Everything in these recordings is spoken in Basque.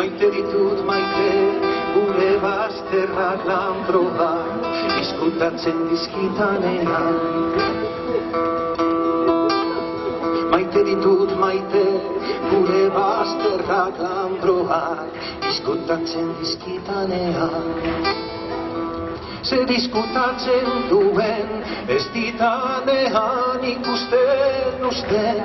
Maite ditut maite, gure bazterrak lanbroak, izkutatzen dizkitanean. Maite ditut maite, gure bazterrak lanbroak, izkutatzen dizkitanean. Zer izkutatzen duen, ez ditanean ikusten usten.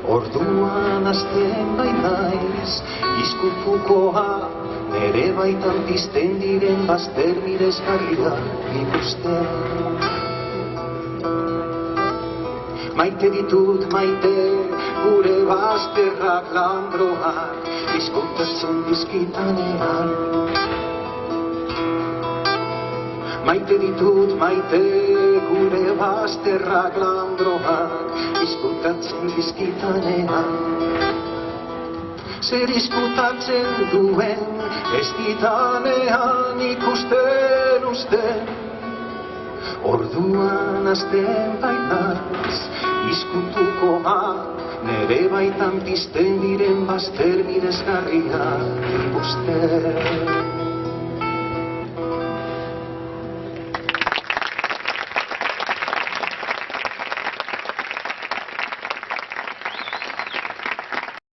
Orduan azten bainaiz, izkutukoa, nere baitan pizten diren bazter miresgarriak ikusten. Maite ditut maite, gure bazterrak lanbroak, izkutatzen dizkitanean. Maite ditut maite, gure bazterrak lanbroak, izkutatzen dizkitanean. Zer izkutatzen duen, ez ditanean ikusten usten. Orduan azten bainaz, izkutukoa, nere baitan pizten diren bazter miresgarriak ikusten.